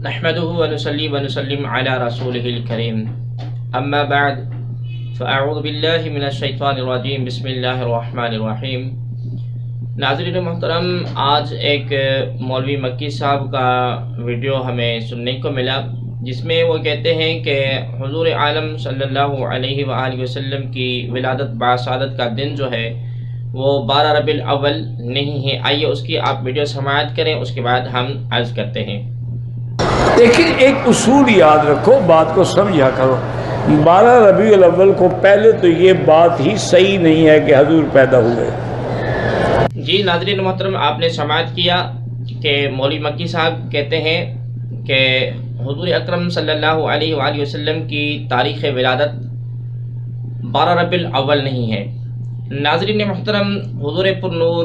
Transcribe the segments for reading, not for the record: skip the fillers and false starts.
نحمده ونصلي ونسلم على رسوله الكريم اما بعد فاعوذ باللہ من الشیطان الرجیم بسم اللہ الرحمن الرحیم۔ ناظرین محترم، آج ایک مولوی مکی صاحب کا ویڈیو ہمیں سننے کو ملا جس میں وہ کہتے ہیں کہ حضور عالم صلی اللہ علیہ وآلہ وسلم کی ولادت باسعادت کا دن جو ہے وہ 12 ربیع الاول نہیں ہے۔ آئیے اس کی آپ ویڈیو سماعت کریں، اس کے بعد ہم عرض کرتے ہیں۔ لیکن ایک اصول یاد رکھو، بات کو سمجھا کرو۔ 12 ربیع الاول کو پہلے تو یہ بات ہی صحیح نہیں ہے کہ حضور پیدا ہوئے۔ جی ناظرین محترم، آپ نے سماعت کیا کہ مولوی مکی صاحب کہتے ہیں کہ حضور اکرم صلی اللہ علیہ وآلہ وسلم کی تاریخ ولادت 12 ربیع الاول نہیں ہے۔ ناظرین محترم، حضور پر نور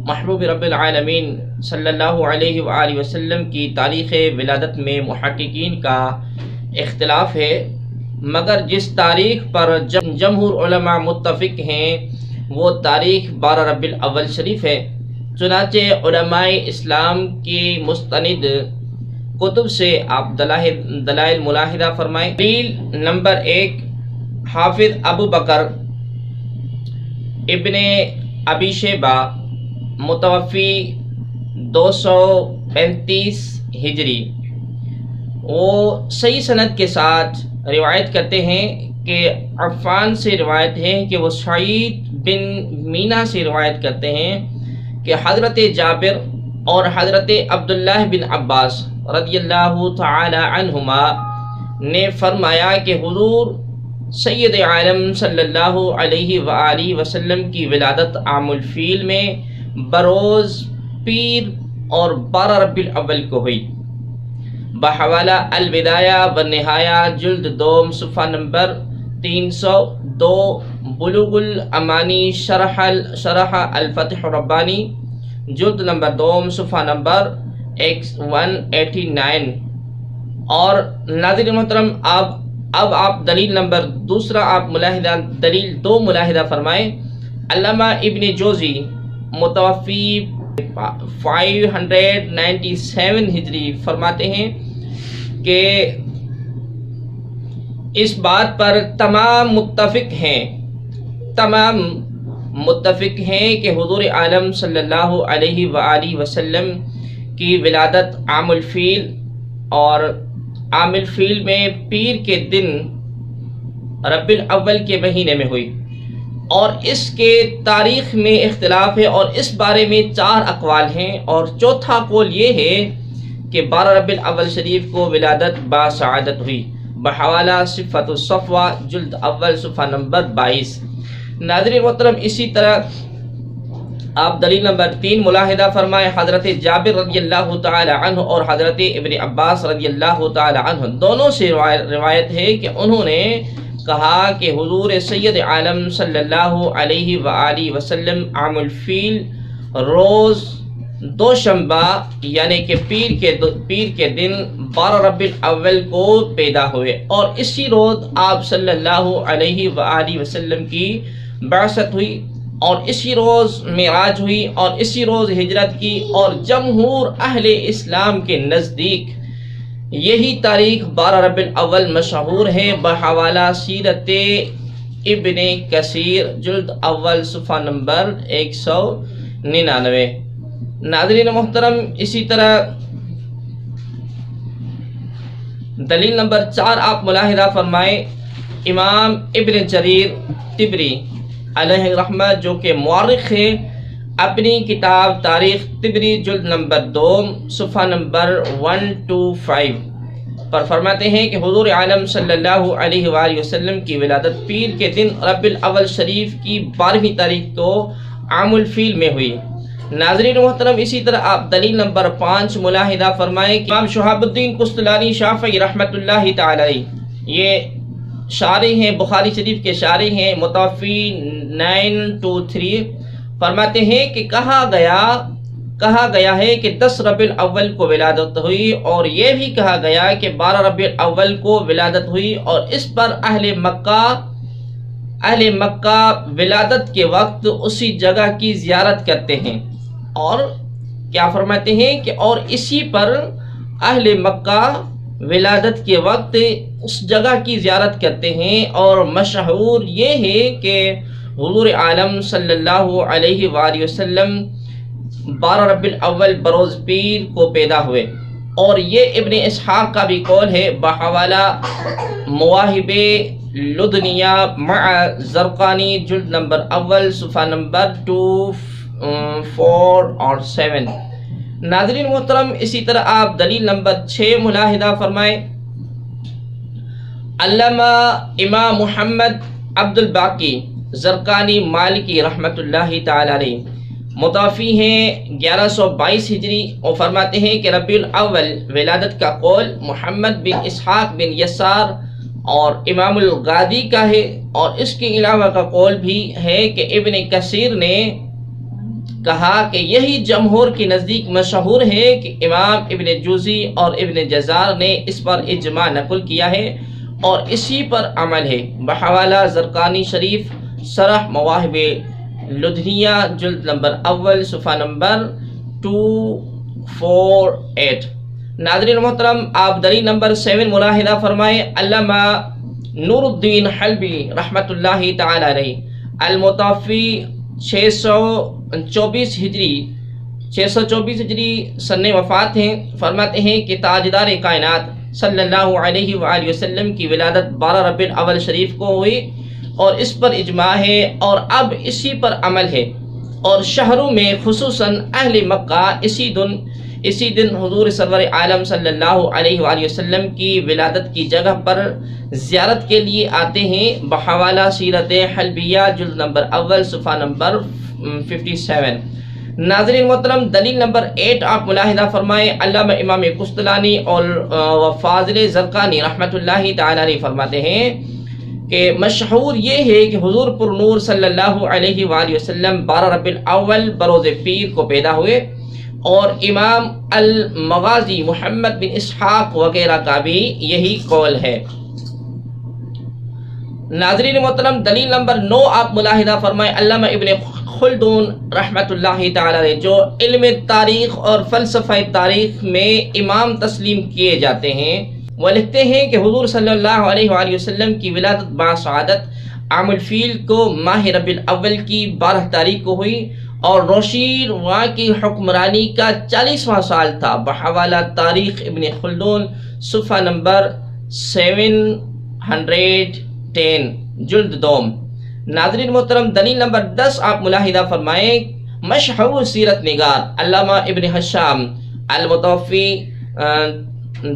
محبوب رب العالمین صلی اللہ علیہ وآلہ وسلم کی تاریخ ولادت میں محققین کا اختلاف ہے، مگر جس تاریخ پر جمہور علماء متفق ہیں وہ تاریخ 12 ربیع الاول شریف ہے۔ چنانچہ علماء اسلام کی مستند کتب سے آپ دلائل ملاحظہ فرمائیں۔ دلیل نمبر 1، حافظ ابو بکر ابن ابی شیبہ متوفی 235 ہجری، وہ صحیح سند کے ساتھ روایت کرتے ہیں کہ عفان سے روایت ہے کہ وہ سعید بن مینا سے روایت کرتے ہیں کہ حضرت جابر اور حضرت عبداللہ بن عباس رضی اللہ تعالی عنہما نے فرمایا کہ حضور سید عالم صلی اللہ علیہ وآلہ وسلم کی ولادت عام الفیل میں بروز پیر اور 12 ربیع الاول کو ہوئی۔ بحوالہ البدایہ والنہایہ جلد 2 صفحہ نمبر 302، بلوغ الامانی شرح الفتح الربانی جلد نمبر 2 صفحہ نمبر 189۔ اور ناظرین محترم، اب آپ دلیل نمبر 2 آپ ملاحظہ دلیل 2 ملاحظہ فرمائیں۔ علامہ ابن جوزی متوفی 597 ہجری فرماتے ہیں کہ اس بات پر تمام متفق ہیں کہ حضور عالم صلی اللہ علیہ وآلہ وسلم کی ولادت عام الفیل اور عام الفیل میں پیر کے دن ربیع الاول کے مہینے میں ہوئی، اور اس کے تاریخ میں اختلاف ہے اور اس بارے میں 4 اقوال ہیں، اور چوتھا قول یہ ہے کہ 12 ربیع الاول شریف کو ولادت باسعادت ہوئی۔ بحوالہ صفۃ الصفوہ جلد اول صفحہ نمبر 22۔ ناظرین محترم، اسی طرح آپ دلیل نمبر 3 ملاحظہ فرمائیں۔ حضرت جابر رضی اللہ تعالی عنہ اور حضرت ابن عباس رضی اللہ تعالی عنہ دونوں سے روایت ہے کہ انہوں نے کہا کہ حضور سید عالم صلی اللہ علیہ وآلہ وسلم عام الفیل روز دوشنبہ یعنی کہ پیر کے دن 12 ربیع الاول کو پیدا ہوئے، اور اسی روز آپ صلی اللہ علیہ وآلہ وسلم کی بعثت ہوئی، اور اسی روز معراج ہوئی، اور اسی روز ہجرت کی، اور جمہور اہل اسلام کے نزدیک یہی تاریخ 12 ربیع الاول مشہور ہے۔ بحوالہ سیرت ابن کثیر جلد اول صفحہ نمبر 199۔ ناظرین محترم، اسی طرح دلیل نمبر 4 آپ ملاحظہ فرمائیں۔ امام ابن جریر طبری علیہ رحمہ جو کہ مورخ ہے، اپنی کتاب تاریخ طبری جلد نمبر 2 صفحہ نمبر 125 پر فرماتے ہیں کہ حضور عالم صلی اللہ علیہ وآلہ وسلم کی ولادت پیر کے دن ربیع الاول شریف کی 12ویں تاریخ کو عام الفیل میں ہوئی۔ ناظرین محترم، اسی طرح آپ دلیل نمبر 5 ملاحظہ فرمائیں کہ امام شہاب الدین قسطلانی شافعی رحمۃ اللہ تعالی علیہ، یہ شارح ہیں، بخاری شریف کے شارح ہیں، متوفی 923، فرماتے ہیں کہ کہا گیا ہے کہ 10 ربیع الاول کو ولادت ہوئی، اور یہ بھی کہا گیا کہ 12 ربیع الاول کو ولادت ہوئی، اور اس پر اہل مکہ ولادت کے وقت اسی جگہ کی زیارت کرتے ہیں، اور کیا فرماتے ہیں کہ اور اسی پر اہل مکہ ولادت کے وقت اس جگہ کی زیارت کرتے ہیں، اور مشہور یہ ہے کہ حضور عالم صلی اللہ علیہ وآلہ وسلم 12 ربیع الاول بروز پیر کو پیدا ہوئے، اور یہ ابن اسحاق کا بھی قول ہے بحوالہ مواہب لدنیہ مع زرقانی جلد نمبر اول صفحہ نمبر 2، 4 اور 7۔ ناظرین محترم، اسی طرح آپ دلیل نمبر 6 ملاحظہ فرمائیں۔ علامہ امام محمد عبد الباقی زرقانی مالکی رحمۃ اللہ تعالی علیہ متوفی ہیں 1122 ہجری، اور فرماتے ہیں کہ ربیع الاول ولادت کا قول محمد بن اسحاق بن یسار اور امام الغازی کا ہے، اور اس کے علاوہ کا قول بھی ہے کہ ابن کثیر نے کہا کہ یہی جمہور کے نزدیک مشہور ہے کہ امام ابن جوزی اور ابن جزار نے اس پر اجماع نقل کیا ہے اور اسی پر عمل ہے۔ بحوالہ زرقانی شریف شرح مواہب لدنیہ جلد نمبر اول صفحہ نمبر 248۔ ناظرین محترم، آپ دلیل نمبر 7 ملاحظہ فرمائیں۔ علامہ نور الدین حلبی رحمۃ اللہ تعالی علیہ المتوفی 624 ہجری سن وفات ہیں، فرماتے ہیں کہ تاجدار کائنات صلی اللہ علیہ وآلہ وسلم کی ولادت 12 ربیع الاول شریف کو ہوئی، اور اس پر اجماع ہے اور اب اسی پر عمل ہے، اور شہروں میں خصوصاً اہل مکہ اسی دن حضور سرور عالم صلی اللہ علیہ وآلہ وسلم کی ولادت کی جگہ پر زیارت کے لیے آتے ہیں۔ بحوالہ سیرت حلبیہ جلد نمبر اول صفحہ نمبر 57۔ ناظرین محترم، دلیل نمبر 8 آپ ملاحظہ فرمائیں۔ علامہ امام قسطلانی اور فاضل زرقانی رحمۃ اللہ تعالی علیہ فرماتے ہیں کہ مشہور یہ ہے کہ حضور پر نور صلی اللہ علیہ وآلہ وسلم 12 ربیع الاول بروز پیر کو پیدا ہوئے، اور امام المغازی محمد بن اسحاق وغیرہ کا بھی یہی قول ہے۔ ناظرین محترم، دلیل نمبر 9 آپ ملاحظہ فرمائیں۔ علامہ ابن خلدون رحمۃ اللہ تعالی علیہ جو علم تاریخ اور فلسفہ تاریخ میں امام تسلیم کیے جاتے ہیں، وہ لکھتے ہیں کہ حضور صلی اللہ علیہ وآلہ وسلم کی ولادت باسعادت عام الفیل کو ماہ ربیع الاول کی 12 تاریخ کو ہوئی، اور روشیر وہاں کی حکمرانی کا 40واں سال تھا۔ بحوالہ تاریخ ابن خلدون صفحہ نمبر 710 جلد دوم۔ ناظرین محترم، دلیل نمبر 10 آپ ملاحظہ فرمائیں۔ مشہور سیرت نگار علامہ ابن حشام المتوفی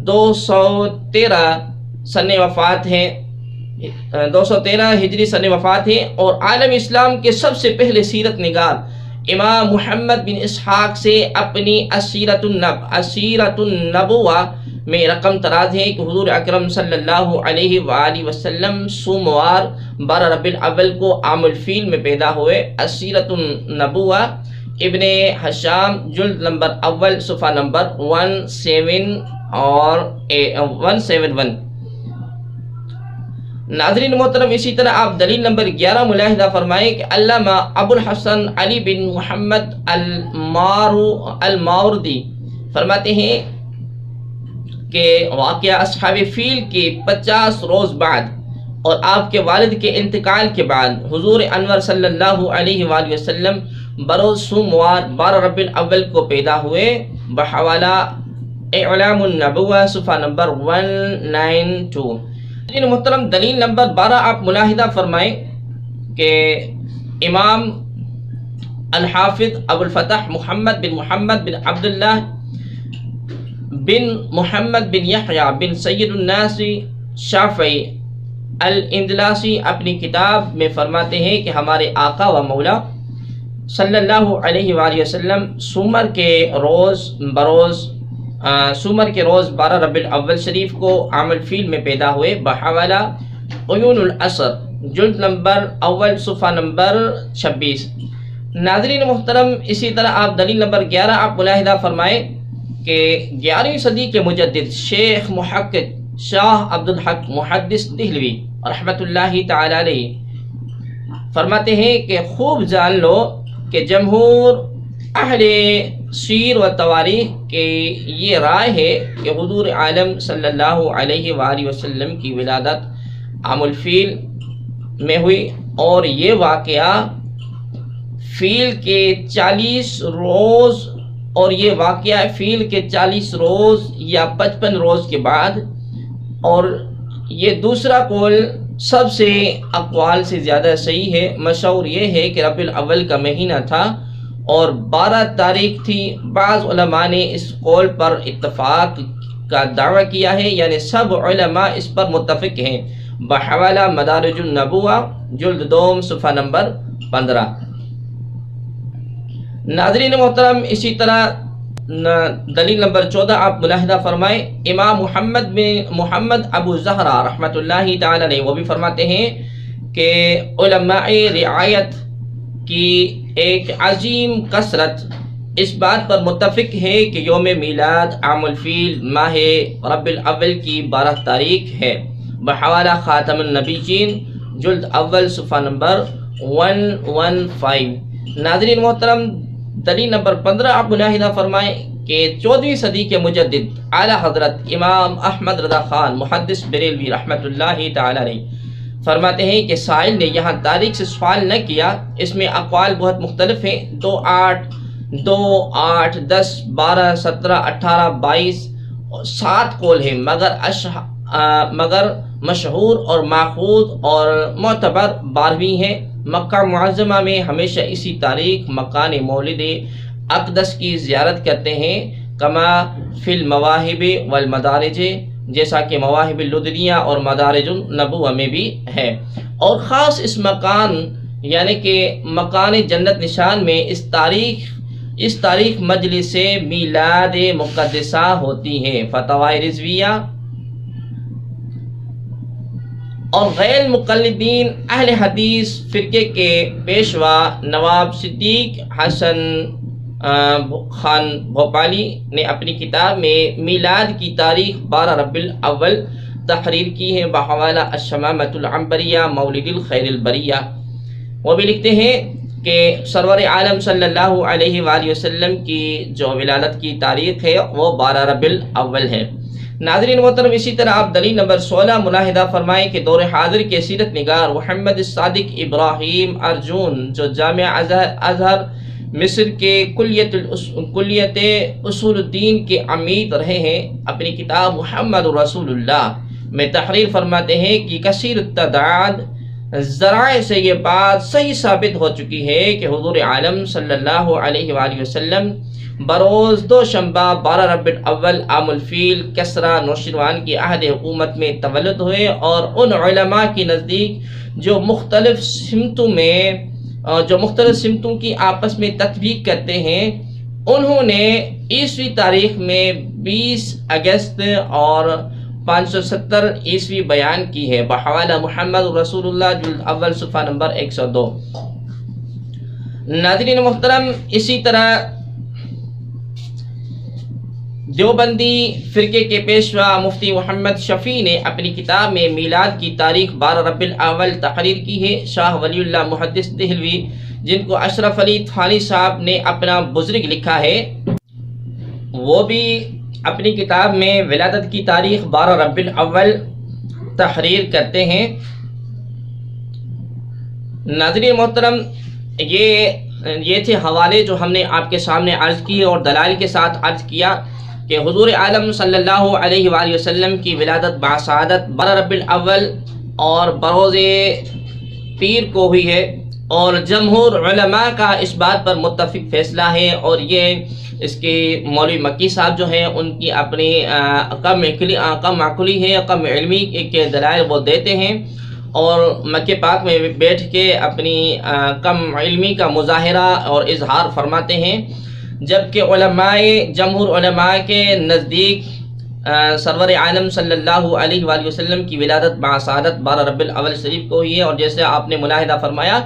213 سن وفات ہیں، 213 ہجری سن وفات ہیں، اور عالم اسلام کے سب سے پہلے سیرت نگار امام محمد بن اسحاق سے اپنی اسیرت النبوہ میں رقم تراز ہے کہ حضور اکرم صلی اللہ علیہ وآلہ وسلم سوموار 12 ربیع الاول کو عام الفیل میں پیدا ہوئے۔ اسیرت النبوہ ابن حشام جلد نمبر اول صفحہ نمبر 171 اور 171۔ ناظرین محترم، اسی طرح آپ دلیل نمبر 11 ملاحظہ فرمائیں کہ علامہ ابو الحسن علی بن محمد الماوردی فرماتے ہیں کہ واقعہ اصحاب فیل کے 50 روز بعد اور آپ کے والد کے انتقال کے بعد حضور انور صلی اللہ علیہ وآلہ وسلم بروز سوموار 12 ربیع الاول کو پیدا ہوئے۔ بحوالہ اعلام النبوہ صفحہ نمبر 192۔ محترم، دلیل نمبر 12 آپ ملاحظہ فرمائیں کہ امام الحافظ ابو الفتح محمد بن عبداللہ بن محمد بن یحییٰ بن سید الناس شافعی الاندلاسی اپنی کتاب میں فرماتے ہیں کہ ہمارے آقا و مولا صلی اللہ علیہ وآلہ وسلم سومر کے روز 12 ربیع الاول شریف کو عام الفیل میں پیدا ہوئے۔ بحوالہ عیون الاثر جلد نمبر اول صفحہ نمبر 26۔ ناظرین محترم، اسی طرح آپ دلیل نمبر 11 آپ ملاحظہ فرمائیں کہ 11ویں صدی کے مجدد شیخ محقق شاہ عبدالحق محدث دہلوی رحمۃ اللہ تعالی علیہ فرماتے ہیں کہ خوب جان لو کہ جمہور اہل سیر و تواریخ کے یہ رائے ہے کہ حضور عالم صلی اللہ علیہ وآلہ وسلم کی ولادت عام الفیل میں ہوئی، اور یہ واقعہ فیل کے 40 روز، اور یہ واقعہ فیل کے 40 روز یا 55 روز کے بعد، اور یہ دوسرا قول سب سے اقوال سے زیادہ صحیح ہے۔ مشہور یہ ہے کہ ربیع الاول کا مہینہ تھا اور 12 تاریخ تھی۔ بعض علماء نے اس قول پر اتفاق کا دعویٰ کیا ہے، یعنی سب علماء اس پر متفق ہیں، بحوالہ مدارج النبوہ جلد 2 صفحہ نمبر 15۔ ناظرین محترم، اسی طرح دلیل نمبر 14 آپ ملاحظہ فرمائیں، امام محمد ابو زہرہ رحمۃ اللہ تعالی علیہ وہ بھی فرماتے ہیں کہ علماء رعایت کی ایک عظیم کثرت اس بات پر متفق ہے کہ یوم میلاد عام الفیل ماہ ربیع الاول کی 12 تاریخ ہے، بحوالہ خاتم النبیین جلد اول صفحہ نمبر 115۔ ناظرین محترم، دلیل نمبر 15 آپ ملاحظہ فرمائیں کہ 14ویں صدی کے مجدد اعلیٰ حضرت امام احمد رضا خان محدث بریلوی رحمۃ اللہ تعالی علیہ فرماتے ہیں کہ سائل نے یہاں تاریخ سے سوال نہ کیا، اس میں اقوال بہت مختلف ہیں، 2 8 10 12 17 18 22 7 قول ہیں، مگر مشہور اور ماخوذ اور معتبر 12ویں ہے۔ مکہ معظمہ میں ہمیشہ اسی تاریخ مکان مولد اقدس کی زیارت کرتے ہیں، کما فی المواہب والمدارج، جیسا کہ مواہب اللدنیہ اور مدارج النبوہ میں بھی ہے، اور خاص اس مکان یعنی کہ مکان جنت نشان میں اس تاریخ مجلس میلاد مقدسہ ہوتی ہے۔ فتاوی رضویہ اور غیر مقلدین اہل حدیث فرقے کے پیشوا نواب صدیق حسن خان بھوپالی نے اپنی کتاب میں میلاد کی تاریخ 12 ربیع الاول تحریر کی ہے، بحوالہ الشمامۃ العنبریہ مولد الخیر البریہ۔ وہ بھی لکھتے ہیں کہ سرور عالم صلی اللہ علیہ وآلہ وسلم کی جو ولادت کی تاریخ ہے وہ 12 ربیع الاول ہے۔ ناظرین محترم، اسی طرح آپ دلیل نمبر 16 ملاحظہ فرمائیں کہ دور حاضر کے سیرت نگار محمد الصادق ابراہیم ارجون، جو جامعہ ازہر مصر کے کلیت اصول الدین کے عمید رہے ہیں، اپنی کتاب محمد رسول اللہ میں تحریر فرماتے ہیں کہ کثیر التعداد ذرائع سے یہ بات صحیح ثابت ہو چکی ہے کہ حضور عالم صلی اللہ علیہ وآلہ وسلم بروز دوشنبہ 12 ربیع الاول عام الفیل کسریٰ نوشیروان کی عہد حکومت میں تولد ہوئے، اور ان علماء کی نزدیک جو مختلف سمتوں کی آپس میں تطبیق کرتے ہیں، انہوں نے عیسوی تاریخ میں 20 اگست اور 570 عیسوی بیان کی ہے، بحوالہ محمد رسول اللہ جلد اول صفحہ نمبر 102۔ ناظرین محترم، اسی طرح دیوبندی فرقے کے پیشوا مفتی محمد شفیع نے اپنی کتاب میں میلاد کی تاریخ 12 ربیع الاول تحریر کی ہے۔ شاہ ولی اللہ محدث دہلوی، جن کو اشرف علی تھانی صاحب نے اپنا بزرگ لکھا ہے، وہ بھی اپنی کتاب میں ولادت کی تاریخ 12 ربیع الاول تحریر کرتے ہیں۔ ناظرین محترم، یہ تھے حوالے جو ہم نے آپ کے سامنے عرض کیے اور دلائل کے ساتھ عرض کیا کہ حضور عالم صلی اللہ علیہ وآلہ وسلم کی ولادت باسعادت 12 ربیع الاول اور بروز پیر کو ہوئی ہے، اور جمہور علماء کا اس بات پر متفق فیصلہ ہے، اور یہ اس کے مولوی مکی صاحب جو ہیں ان کی اپنی کم عقلی ہے، کم علمی کے دلائل وہ دیتے ہیں، اور مکہ پاک میں بیٹھ کے اپنی کم علمی کا مظاہرہ اور اظہار فرماتے ہیں، جبکہ جمہور علماء کے نزدیک سرور عالم صلی اللہ علیہ وآلہ وسلم کی ولادت باسعادت 12 ربیع الاول شریف کو ہوئی ہے، اور جیسے آپ نے ملاحظہ فرمایا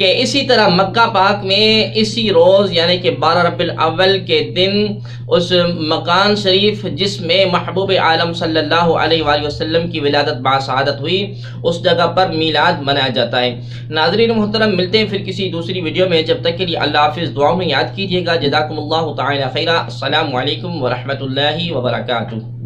کہ اسی طرح مکہ پاک میں اسی روز یعنی کہ 12 ربیع الاول کے دن اس مکان شریف جس میں محبوب عالم صلی اللہ علیہ وآلہ وسلم کی ولادت باسعادت ہوئی اس جگہ پر میلاد منایا جاتا ہے۔ ناظرین محترم، ملتے ہیں پھر کسی دوسری ویڈیو میں، جب تک کے لیے اللہ حافظ، دعاؤں میں یاد کیجیے گا۔ جزاکم اللہ تعالی خیرا۔ السلام علیکم ورحمۃ اللہ وبرکاتہ۔